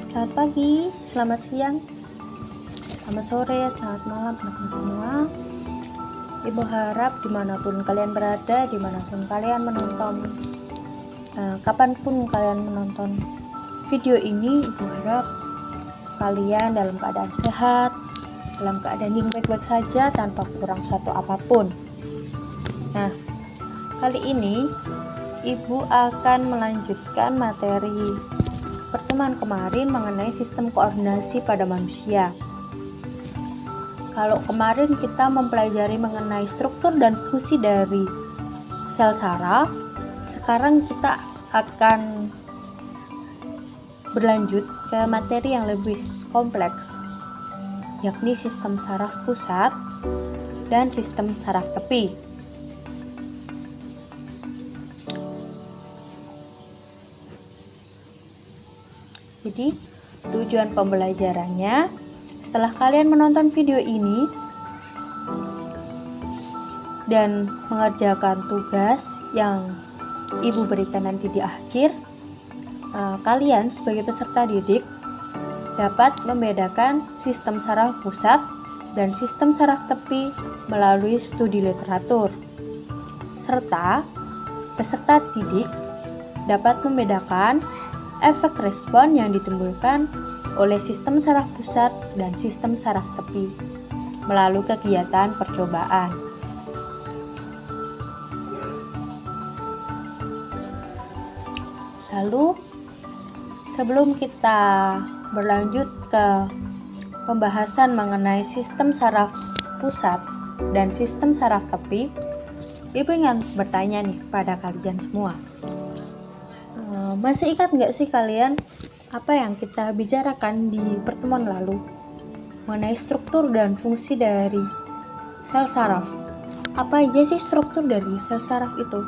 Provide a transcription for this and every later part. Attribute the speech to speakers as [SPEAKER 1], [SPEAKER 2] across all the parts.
[SPEAKER 1] Selamat pagi, selamat siang, selamat sore, selamat malam teman-teman semua. Ibu harap dimanapun kalian berada, dimanapun kalian menonton, kapanpun kalian menonton video ini, ibu harap kalian dalam keadaan sehat, dalam keadaan yang baik-baik saja tanpa kurang suatu apapun. Nah, kali ini ibu akan melanjutkan materi pertemuan kemarin mengenai sistem koordinasi pada manusia. Kalau kemarin kita mempelajari mengenai struktur dan fungsi dari sel saraf, sekarang kita akan berlanjut ke materi yang lebih kompleks, yakni sistem saraf pusat dan sistem saraf tepi. Jadi, tujuan pembelajarannya, setelah kalian menonton video ini dan mengerjakan tugas yang ibu berikan nanti di akhir, kalian sebagai peserta didik dapat membedakan sistem saraf pusat dan sistem saraf tepi melalui studi literatur. Serta peserta didik dapat membedakan efek respon yang ditimbulkan oleh sistem saraf pusat dan sistem saraf tepi melalui kegiatan percobaan. Lalu, sebelum kita berlanjut ke pembahasan mengenai sistem saraf pusat dan sistem saraf tepi, ibu ingin bertanya nih pada kalian semua. Masih ingat nggak sih kalian apa yang kita bicarakan di pertemuan lalu mengenai struktur dan fungsi dari sel saraf? Apa aja sih struktur dari sel saraf itu?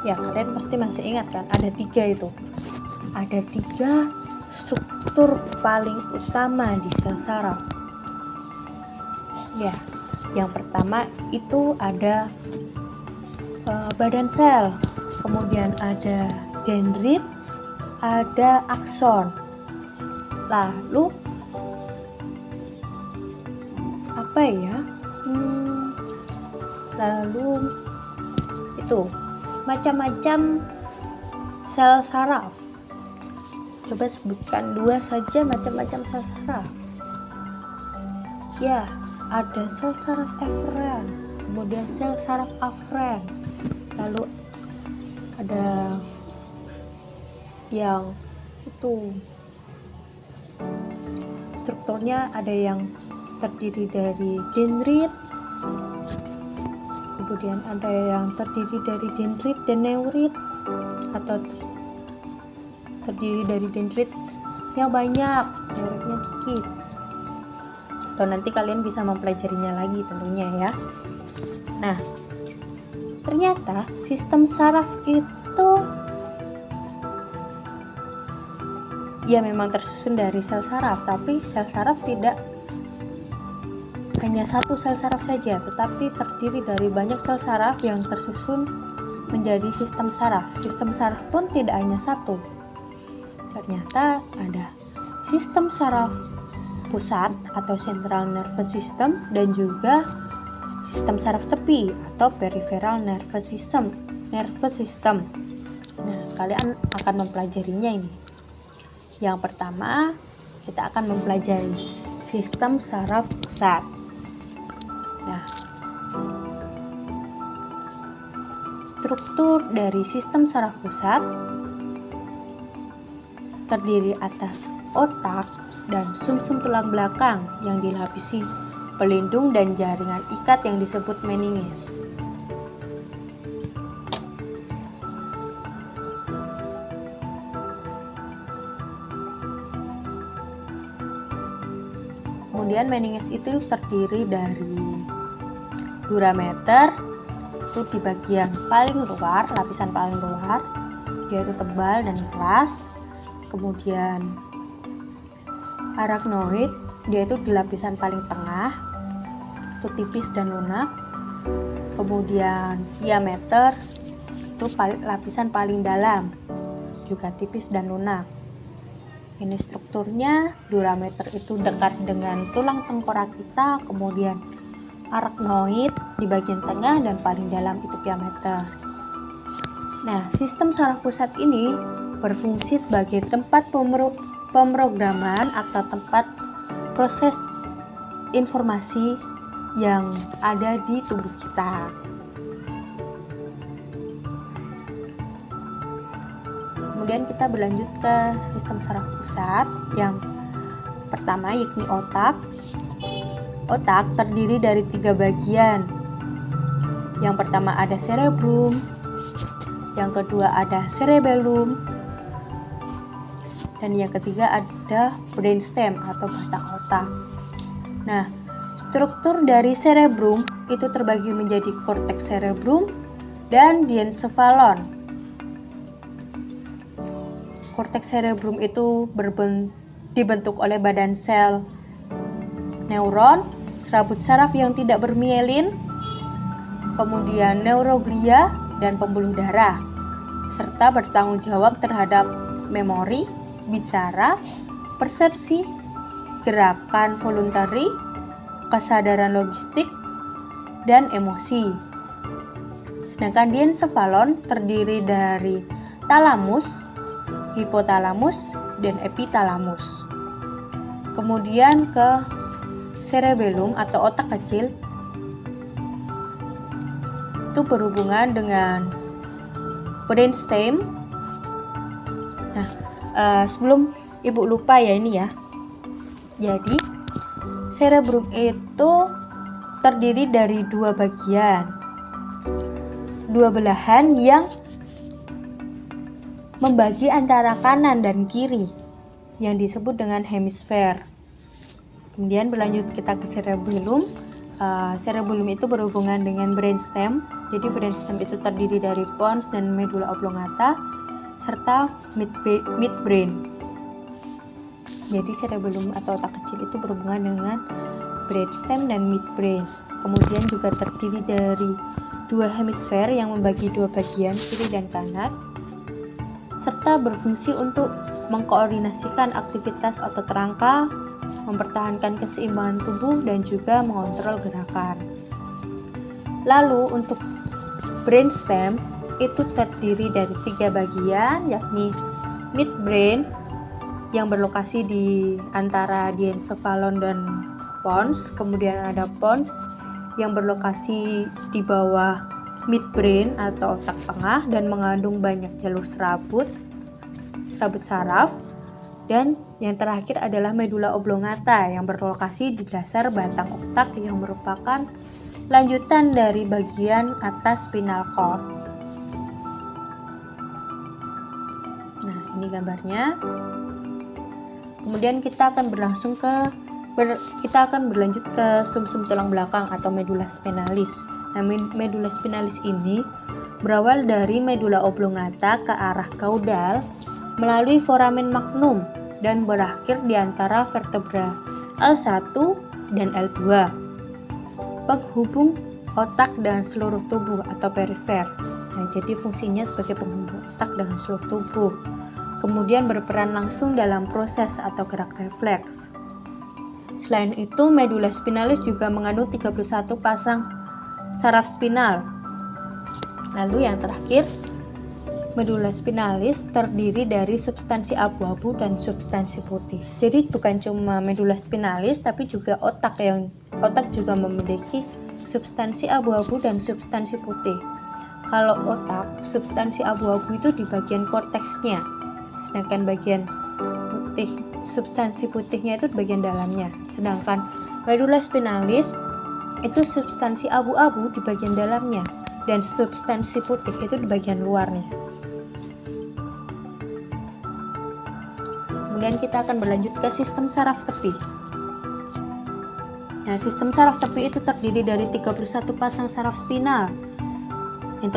[SPEAKER 1] Ya, kalian pasti masih ingat kan? Ada 3 itu. Ada 3 struktur paling utama di sel saraf. Ya, yang pertama itu ada badan sel. Kemudian ada dendrit, ada akson. Lalu apa ya? Lalu itu macam-macam sel saraf. Coba sebutkan 2 saja macam-macam sel saraf. Ya, ada sel saraf eferen, kemudian sel saraf aferen. Lalu ada yang itu strukturnya ada yang terdiri dari dendrit, kemudian ada yang terdiri dari dendrit dan neurit, atau terdiri dari dendrit yang banyak, neuritnya dikit. Atau nanti kalian bisa mempelajarinya lagi tentunya ya. Nah, ternyata sistem saraf itu ya memang tersusun dari sel saraf, tapi sel saraf tidak hanya satu sel saraf saja, tetapi terdiri dari banyak sel saraf yang tersusun menjadi sistem saraf. Sistem saraf pun tidak hanya satu. Ternyata ada sistem saraf pusat atau central nervous system dan juga sistem saraf tepi atau peripheral nervous system. Nah, kalian akan mempelajarinya ini. Yang pertama, kita akan mempelajari sistem saraf pusat. Nah, struktur dari sistem saraf pusat terdiri atas otak dan sumsum tulang belakang yang dilapisi pelindung dan jaringan ikat yang disebut meninges. Kemudian meninges itu terdiri dari durameter, itu di bagian paling luar, lapisan paling luar, dia itu tebal dan keras. Kemudian arachnoid, dia itu di lapisan paling tengah, itu tipis dan lunak. Kemudian diameter, itu lapisan paling dalam, juga tipis dan lunak. Ini strukturnya, durameter itu dekat dengan tulang tengkorak kita, kemudian arachnoid di bagian tengah, dan paling dalam itu pia-meter. Nah, sistem saraf pusat ini berfungsi sebagai tempat pemrograman atau tempat proses informasi yang ada di tubuh kita. Kemudian kita berlanjut ke sistem saraf pusat yang pertama, yakni otak. Otak terdiri dari 3 bagian. Yang pertama ada cerebrum, yang kedua ada cerebellum, dan yang ketiga ada brainstem atau batang otak. Nah, struktur dari cerebrum itu terbagi menjadi korteks cerebrum dan diencephalon. Korteks cerebrum itu dibentuk oleh badan sel neuron, serabut saraf yang tidak bermielin, kemudian neuroglia dan pembuluh darah, serta bertanggung jawab terhadap memori, bicara, persepsi, gerakan voluntary, kesadaran logistik, dan emosi. Sedangkan diencephalon terdiri dari talamus, hipotalamus, dan epitalamus. Kemudian ke cerebellum atau otak kecil itu berhubungan dengan brainstem. Nah, sebelum ibu lupa ya ini ya. Jadi cerebrum itu terdiri dari 2 bagian, 2 belahan yang membagi antara kanan dan kiri yang disebut dengan hemisfer. Kemudian berlanjut kita ke cerebellum. Cerebellum itu berhubungan dengan brainstem. Jadi brainstem itu terdiri dari pons dan medulla oblongata serta midbrain. Jadi cerebellum atau otak kecil itu berhubungan dengan brainstem dan midbrain. Kemudian juga terdiri dari 2 hemisfer yang membagi 2 bagian, kiri dan kanan, serta berfungsi untuk mengkoordinasikan aktivitas otot rangka, mempertahankan keseimbangan tubuh, dan juga mengontrol gerakan. Lalu untuk brainstem itu terdiri dari 3 bagian, yakni midbrain yang berlokasi di antara diencephalon dan pons, kemudian ada pons yang berlokasi di bawah midbrain atau otak tengah dan mengandung banyak jalur serabut saraf, dan yang terakhir adalah medulla oblongata yang berlokasi di dasar batang otak yang merupakan lanjutan dari bagian atas spinal cord. Nah, ini gambarnya. Kemudian kita akan berlanjut ke sumsum tulang belakang atau medulla spinalis. Nah, medulla spinalis ini berawal dari medulla oblongata ke arah kaudal melalui foramen magnum dan berakhir di antara vertebra L1 dan L2, penghubung otak dengan seluruh tubuh atau perifer. Nah, jadi fungsinya sebagai penghubung otak dengan seluruh tubuh. Kemudian berperan langsung dalam proses atau gerak refleks. Selain itu, medulla spinalis juga mengandung 31 pasang saraf spinal. Lalu yang terakhir, medulla spinalis terdiri dari substansi abu-abu dan substansi putih. Jadi bukan cuma medulla spinalis, tapi juga otak juga memiliki substansi abu-abu dan substansi putih. Kalau otak, substansi abu-abu itu di bagian korteksnya, sedangkan bagian putih, substansi putihnya itu di bagian dalamnya. Sedangkan medulla spinalis itu substansi abu-abu di bagian dalamnya dan substansi putih itu di bagian luarnya. Kemudian kita akan berlanjut ke sistem saraf tepi. Nah, sistem saraf tepi itu terdiri dari 31 pasang saraf spinal yang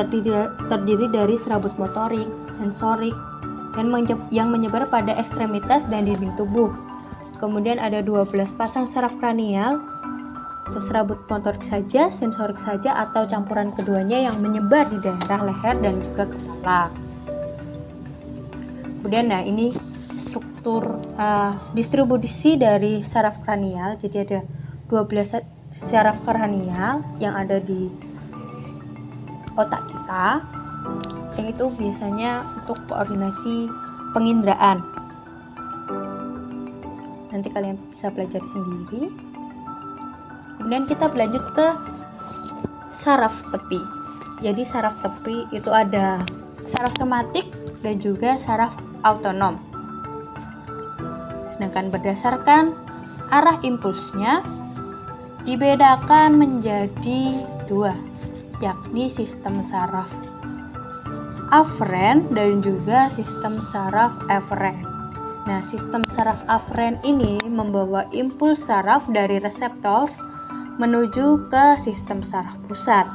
[SPEAKER 1] terdiri dari serabut motorik, sensorik, dan yang menyebar pada ekstremitas dan dinding tubuh. Kemudian ada 12 pasang saraf kranial atau serabut motorik saja, sensorik saja, atau campuran keduanya yang menyebar di daerah leher dan juga kepala. Kemudian nah ini distribusi dari saraf kranial. Jadi ada 12 saraf kranial yang ada di otak kita, yang itu biasanya untuk koordinasi penginderaan. Nanti kalian bisa pelajari sendiri. Kemudian kita berlanjut ke saraf tepi. Jadi saraf tepi itu ada saraf somatik dan juga saraf autonom. Sedangkan berdasarkan arah impulsnya dibedakan menjadi dua, yakni sistem saraf aferen dan juga sistem saraf eferen. Nah, sistem saraf aferen ini membawa impuls saraf dari reseptor menuju ke sistem saraf pusat.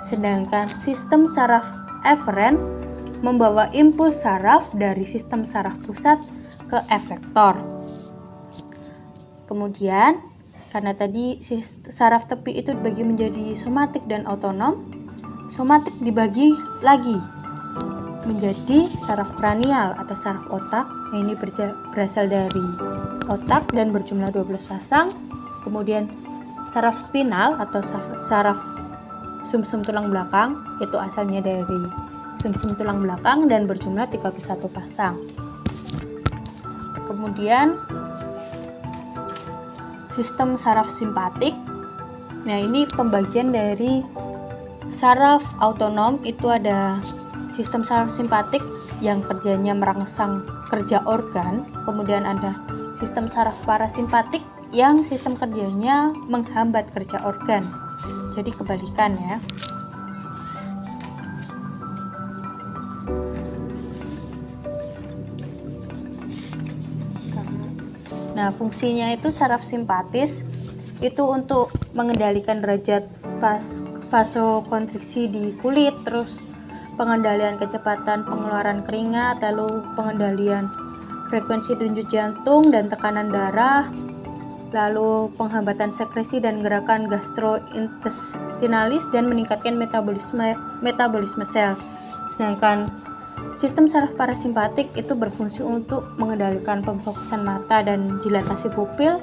[SPEAKER 1] Sedangkan sistem saraf eferen membawa impuls saraf dari sistem saraf pusat ke efektor. Kemudian, karena tadi saraf tepi itu dibagi menjadi somatik dan autonom, somatik dibagi lagi menjadi saraf kranial atau saraf otak. Nah, ini berasal dari otak dan berjumlah 12 pasang. Kemudian saraf spinal atau saraf sumsum tulang belakang, itu asalnya dari sumsum tulang belakang dan berjumlah 31 pasang. Kemudian sistem saraf simpatik. Nah, ini pembagian dari saraf autonom. Itu ada sistem saraf simpatik yang kerjanya merangsang kerja organ. Kemudian ada sistem saraf parasimpatik yang sistem kerjanya menghambat kerja organ. Jadi kebalikan ya. Nah, fungsinya itu saraf simpatis itu untuk mengendalikan derajat vasokonstriksi di kulit, terus pengendalian kecepatan pengeluaran keringat, lalu pengendalian frekuensi denyut jantung dan tekanan darah, lalu penghambatan sekresi dan gerakan gastrointestinalis, dan meningkatkan metabolisme sel. Sedangkan sistem saraf parasimpatik itu berfungsi untuk mengendalikan pemfokusan mata dan dilatasi pupil,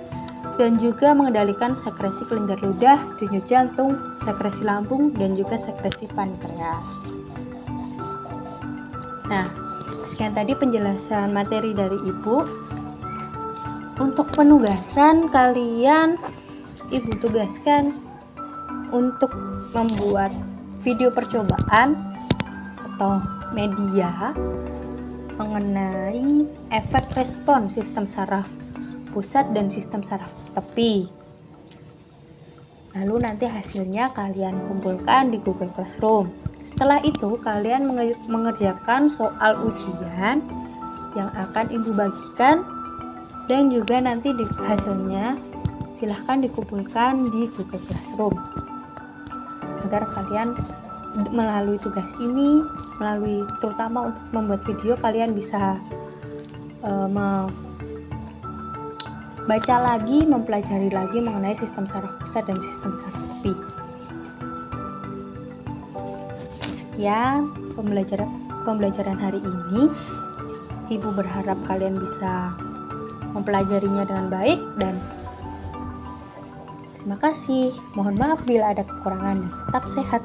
[SPEAKER 1] dan juga mengendalikan sekresi kelenjar ludah, denyut jantung, sekresi lambung, dan juga sekresi pankreas. Nah, sekian tadi penjelasan materi dari Ibu. Untuk penugasan kalian, Ibu tugaskan untuk membuat video percobaan atau media mengenai efek respon sistem saraf pusat dan sistem saraf tepi. Lalu nanti hasilnya kalian kumpulkan di Google Classroom. Setelah itu kalian mengerjakan soal ujian yang akan Ibu bagikan, dan juga nanti di hasilnya silahkan dikumpulkan di Google Classroom agar kalian melalui tugas ini, terutama untuk membuat video, kalian bisa baca lagi, mempelajari lagi mengenai sistem saraf pusat dan sistem saraf tepi. Sekian pembelajaran hari ini. Ibu berharap kalian bisa mempelajarinya dengan baik, dan terima kasih. Mohon maaf bila ada kekurangan, dan tetap sehat.